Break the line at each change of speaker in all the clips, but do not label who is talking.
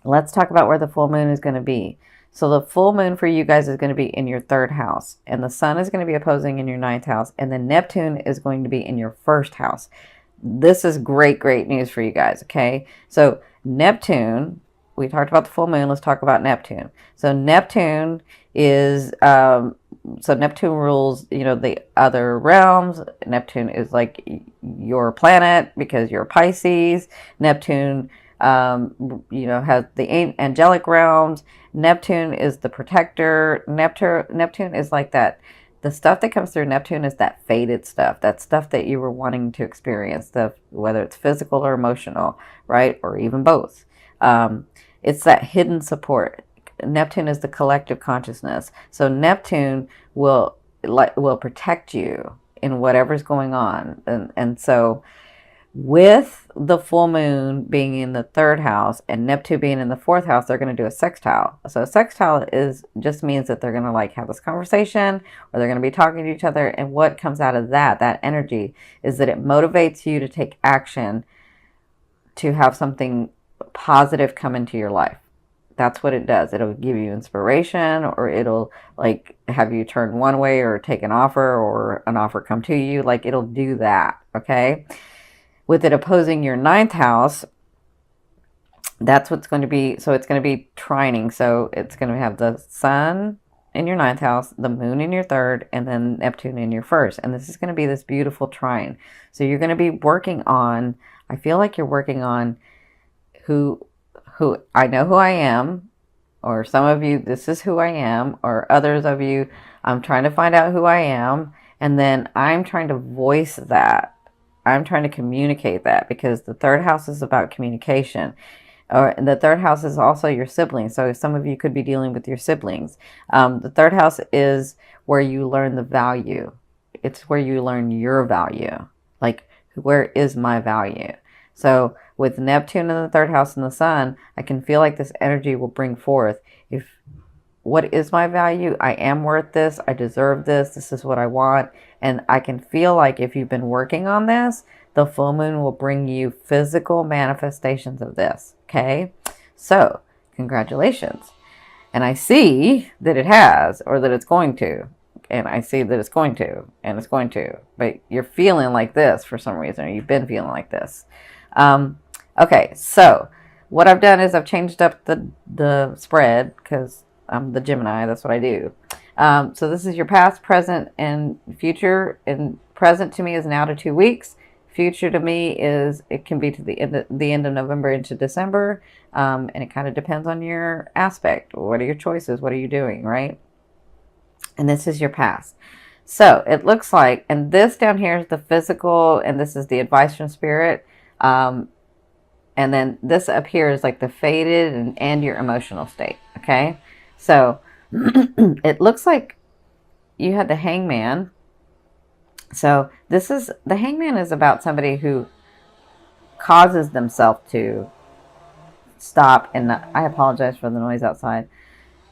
Let's talk about where the full moon is going to be. So the full moon for you guys is going to be in your third house, and the sun is going to be opposing in your ninth house, and then Neptune is going to be in your first house. This is great, great news for you guys, okay? So Neptune, we talked about the full moon. Let's talk about Neptune. So Neptune is, so Neptune rules, the other realms. Neptune is like your planet because you're Pisces. Neptune, has the angelic realms. Neptune is the protector. Neptune is like that. The stuff that comes through Neptune is that faded stuff, that stuff that you were wanting to experience, whether it's physical or emotional, right? Or even both. It's that hidden support. Neptune is the collective consciousness. So Neptune will protect you in whatever's going on. And so with the full moon being in the third house and Neptune being in the fourth house, they're going to do a sextile. So a sextile just means that they're going to have this conversation, or they're going to be talking to each other. And what comes out of that energy is that it motivates you to take action, to have something positive come into your life. That's what it does. It'll give you inspiration, or it'll have you turn one way or take an offer, or an offer come to you. It'll do that. Okay. With it opposing your ninth house, that's what's going to be. So it's going to be trining. So it's going to have the sun in your ninth house, the moon in your third, and then Neptune in your first. And this is going to be this beautiful trine. So you're going to be working on, I feel like you're working on who I know who I am, or some of you, this is who I am, or others of you, I'm trying to find out who I am. And then I'm trying to voice that. I'm trying to communicate that, because the third house is about communication. And the third house is also your siblings. So some of you could be dealing with your siblings. The third house is where you learn the value. It's where you learn your value. Where is my value? So with Neptune in the third house and the sun, I can feel like this energy will bring forth, what is my value? I am worth this. I deserve this. This is what I want. And I can feel like if you've been working on this, the full moon will bring you physical manifestations of this. Okay. So congratulations. And I see that it has, or that it's going to. And I see that it's going to, and it's going to. But you're feeling like this for some reason, or you've been feeling like this. Okay. So what I've done is I've changed up the spread, because I'm the Gemini. That's what I do. So this is your past, present, and future. And present to me is now to 2 weeks. Future to me it can be to the end of November into December. And it kind of depends on your aspect. What are your choices? What are you doing, right? And this is your past. So it looks like, and this down here is the physical, and this is the advice from spirit. And then this up here is like the faded and your emotional state. Okay. So it looks like you had the hangman. So the hangman is about somebody who causes themselves to stop, and I apologize for the noise outside,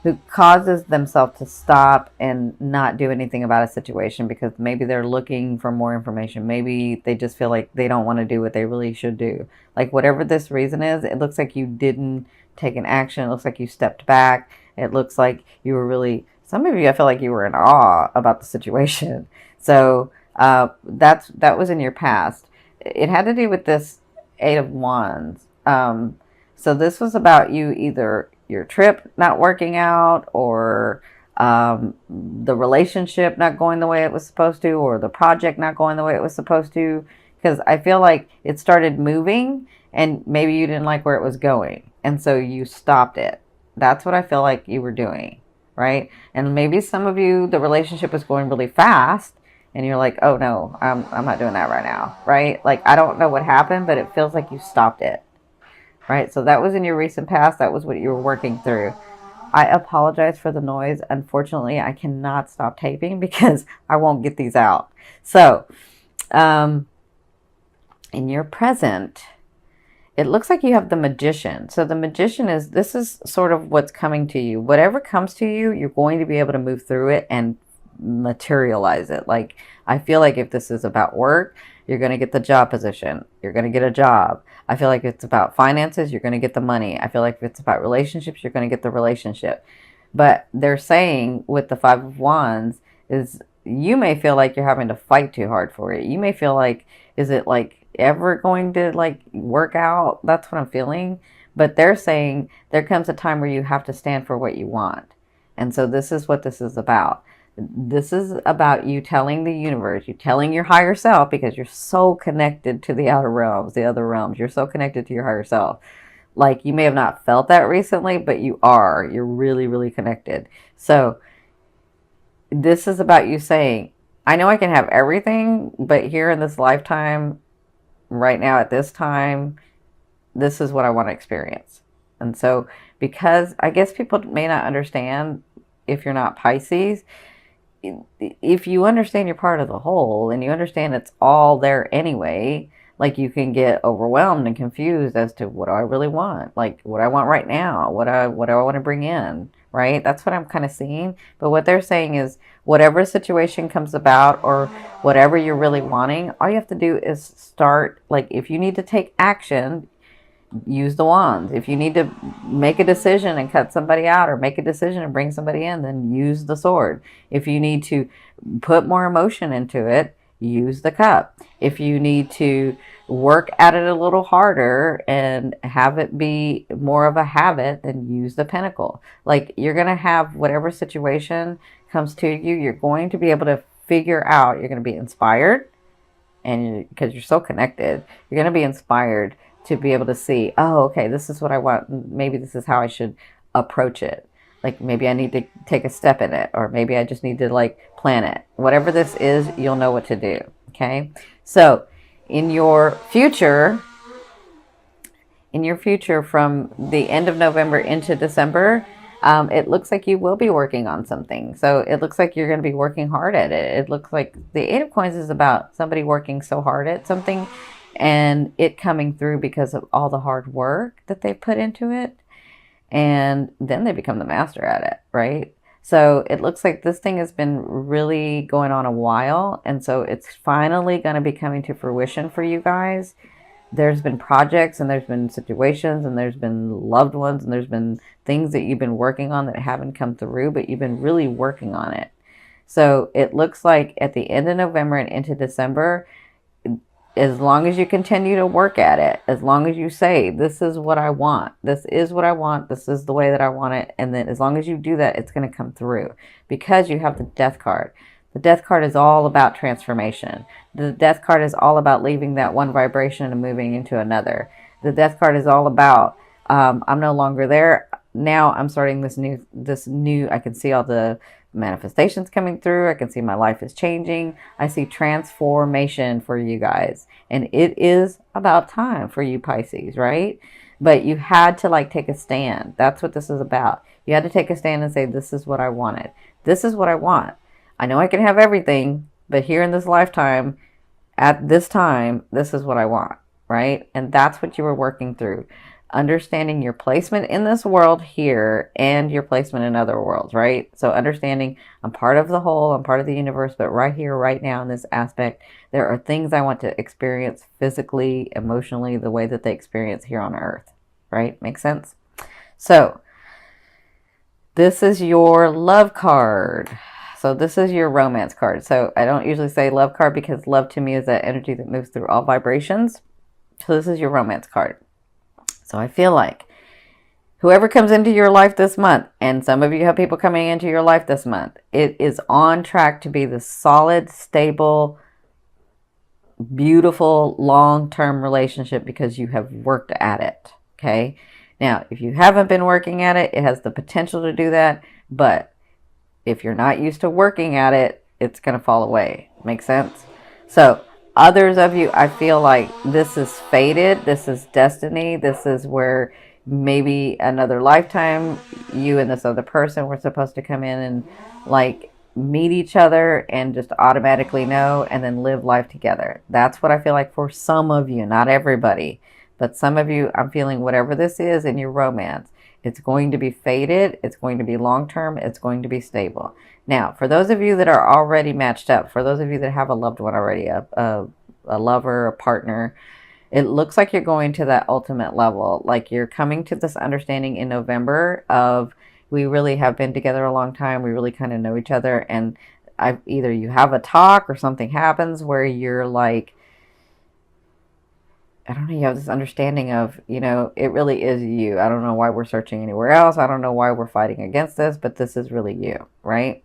who causes themselves to stop and not do anything about a situation because maybe they're looking for more information. Maybe they just feel like they don't want to do what they really should do. Whatever this reason is, it looks like you didn't take an action. It looks like you stepped back. It looks like you were really, some of you, I feel like you were in awe about the situation. So that was in your past. It had to do with this 8 of Wands. So this was about you, either your trip not working out, or the relationship not going the way it was supposed to, or the project not going the way it was supposed to. Because I feel like it started moving and maybe you didn't like where it was going. And so you stopped it. That's what I feel like you were doing, right? And maybe some of you, the relationship is going really fast and you're like, oh no, I'm not doing that right now, right? I don't know what happened, but it feels like you stopped it, right? So that was in your recent past. That was what you were working through. I apologize for the noise. Unfortunately, I cannot stop taping because I won't get these out. So, in your present, it looks like you have the Magician. So the Magician this is sort of what's coming to you. Whatever comes to you, you're going to be able to move through it and materialize it. I feel like if this is about work, you're going to get the job position. You're going to get a job. I feel like it's about finances, you're going to get the money. I feel like if it's about relationships, you're going to get the relationship. But they're saying with the Five of Wands is you may feel like you're having to fight too hard for it. You may feel like, is it like ever going to like work out? That's what I'm feeling. But they're saying there comes a time where you have to stand for what you want. And so this is what this is about. This is about you telling the universe, you telling your higher self, because you're so connected to the outer realms, the other realms. You're so connected to your higher self. Like, you may have not felt that recently, but you are. You're really, really connected. So this is about you saying, I know I can have everything, but here in this lifetime, right now at this time, this is what I want to experience. And so, because I guess people may not understand if you're not Pisces, if you understand you're part of the whole and you understand it's all there anyway, like, you can get overwhelmed and confused as to what do I really want? Like, what I want right now? What do I want to bring in? Right? That's what I'm kind of seeing. But what they're saying is whatever situation comes about or whatever you're really wanting, all you have to do is start. Like, if you need to take action, use the wands. If you need to make a decision and cut somebody out or make a decision and bring somebody in, then use the sword. If you need to put more emotion into it, use the cup. If you need to work at it a little harder and have it be more of a habit, then use the pentacle. Like, you're going to have whatever situation comes to you, you're going to be able to figure out, you're going to be inspired, and because you're so connected, you're going to be inspired to be able to see, oh, okay, this is what I want. Maybe this is how I should approach it. Like, maybe I need to take a step in it, or maybe I just need to like plan it. Whatever this is, you'll know what to do. Okay. So in your future from the end of November into December, it looks like you will be working on something. So it looks like you're going to be working hard at it. It looks like the Eight of Coins is about somebody working so hard at something and it coming through because of all the hard work that they put into it. And then they become the master at it, right? So it looks like this thing has been really going on a while. And so it's finally going to be coming to fruition for you guys. There's been projects and there's been situations and there's been loved ones and there's been things that you've been working on that haven't come through, but you've been really working on it. So it looks like at the end of November and into December, as long as you continue to work at it, as long as you say, this is what I want, this is what I want, this is the way that I want it, and then as long as you do that, it's going to come through, because you have the Death card. The Death card is all about transformation. The Death card is all about leaving that one vibration and moving into another. The Death card is all about, I'm no longer there. Now I'm starting this new, I can see all the manifestations coming through. I can see my life is changing. I see transformation for you guys. And it is about time for you Pisces, right? But you had to like take a stand. That's what this is about. You had to take a stand and say, this is what I wanted. This is what I want. I know I can have everything, but here in this lifetime, at this time, this is what I want, right? And that's what you were working through. Understanding your placement in this world here and your placement in other worlds, right? So understanding I'm part of the whole, I'm part of the universe, but right here, right now in this aspect, there are things I want to experience physically, emotionally, the way that they experience here on Earth, right? Makes sense? So this is your love card. So this is your romance card. So I don't usually say love card because love to me is that energy that moves through all vibrations. So this is your romance card. So I feel like whoever comes into your life this month, and some of you have people coming into your life this month, it is on track to be the solid, stable, beautiful, long-term relationship because you have worked at it. Okay. Now, if you haven't been working at it, it has the potential to do that. But if you're not used to working at it, it's going to fall away. Make sense? So others of you, I feel like this is fated. This is destiny. This is where maybe another lifetime, you and this other person were supposed to come in and like meet each other and just automatically know and then live life together. That's what I feel like for some of you, not everybody, but some of you, I'm feeling whatever this is in your romance, it's going to be fated. It's going to be long-term. It's going to be stable. Now, for those of you that are already matched up, for those of you that have a loved one already, a lover, a partner, It looks like you're going to that ultimate level. Like you're coming to this understanding in November of, we really have been together a long time. We really kind of know each other. And either you have a talk or something happens where you're like, I don't know, you have this understanding of, it really is you. I don't know why we're searching anywhere else. I don't know why we're fighting against this, but this is really you, right?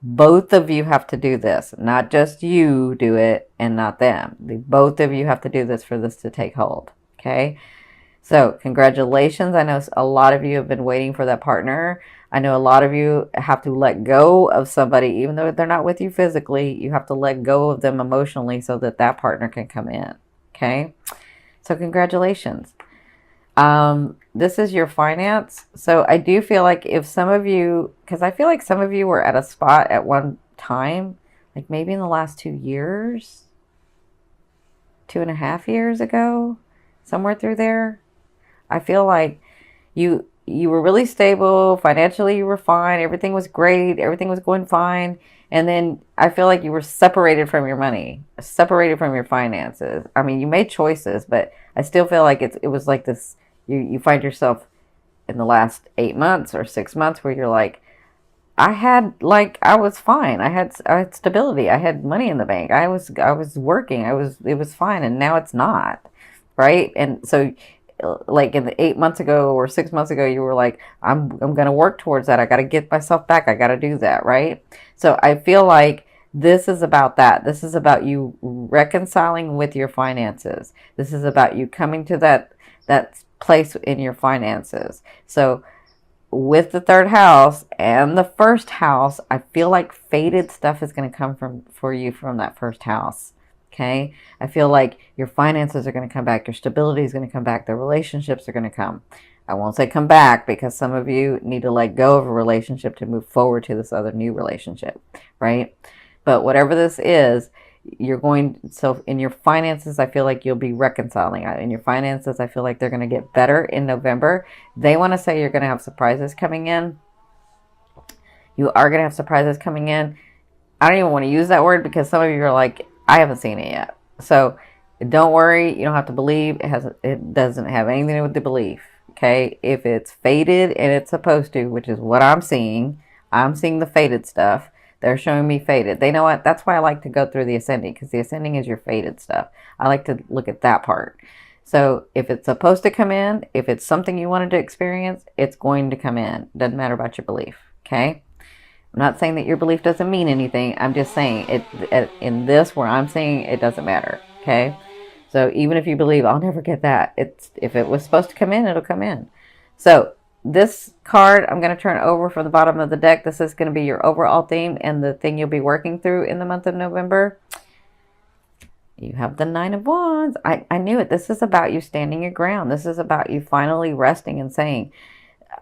Both of you have to do this, not just you do it and not them. Both of you have to do this for this to take hold, okay? So congratulations. I know a lot of you have been waiting for that partner. I know a lot of you have to let go of somebody, even though they're not with you physically. You have to let go of them emotionally so that that partner can come in, okay? So congratulations. This is your finance. So I do feel like if some of you, because I feel like some of you were at a spot at one time, like maybe in the last 2 years, 2.5 years ago, somewhere through there. I feel like you were really stable financially. You were fine. Everything was great. Everything was going fine. And then I feel like you were separated from your money, separated from your finances. I mean, you made choices, but I still feel like it was like this. You find yourself in the last 8 months or 6 months where you're like, I was fine. I had stability. I had money in the bank. I was working. It was fine. And now it's not, right? And so like in the 8 months ago or 6 months ago, you were like, I'm going to work towards that. I got to get myself back. I got to do that. Right. So I feel like this is about that. This is about you reconciling with your finances. This is about you coming to that place in your finances. So with the third house and the first house, I feel like faded stuff is going to come for you from that first house. Okay. I feel like your finances are going to come back. Your stability is going to come back. The relationships are going to come. I won't say come back because some of you need to let go of a relationship to move forward to this other new relationship. Right. But whatever this is, so in your finances, I feel like you'll be reconciling. In your finances, I feel like they're going to get better in November. They want to say you're going to have surprises coming in. You are going to have surprises coming in. I don't even want to use that word because some of you are like, I haven't seen it yet. So don't worry. You don't have to believe. It doesn't have anything to do with the belief. Okay. If it's faded and it's supposed to, which is what I'm seeing the faded stuff. They're showing me faded. They know what? That's why I like to go through the ascending, because the ascending is your faded stuff. I like to look at that part. So if it's supposed to come in, if it's something you wanted to experience, it's going to come in. Doesn't matter about your belief. Okay. I'm not saying that your belief doesn't mean anything. I'm just saying it in this where I'm saying it doesn't matter. Okay. So even if you believe I'll never get that, if it was supposed to come in, it'll come in. So this card I'm going to turn over from the bottom of the deck. This is going to be your overall theme and the thing you'll be working through in the month of November. You have the Nine of Wands. I knew it. This is about you standing your ground. This is about you finally resting and saying,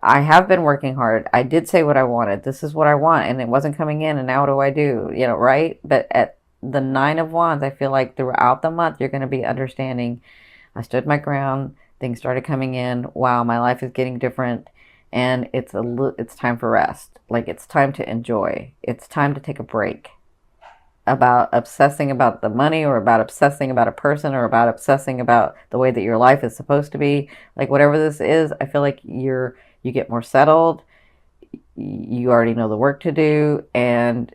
I have been working hard. I did say what I wanted. This is what I want. And it wasn't coming in. And now what do I do? Right? But at the Nine of Wands, I feel like throughout the month, you're going to be understanding, I stood my ground. Things started coming in. Wow, my life is getting different. And it's time for rest. Like it's time to enjoy. It's time to take a break about obsessing about the money or about obsessing about a person or about obsessing about the way that your life is supposed to be. Like whatever this is, I feel like you get more settled. You already know the work to do. And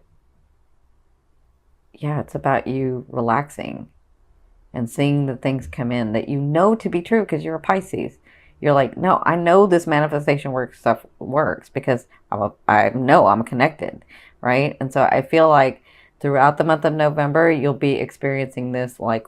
yeah, it's about you relaxing and seeing the things come in that you know to be true because you're a Pisces. You're like, no, I know this manifestation stuff works because I know I'm connected, right? And so I feel like throughout the month of November, you'll be experiencing this like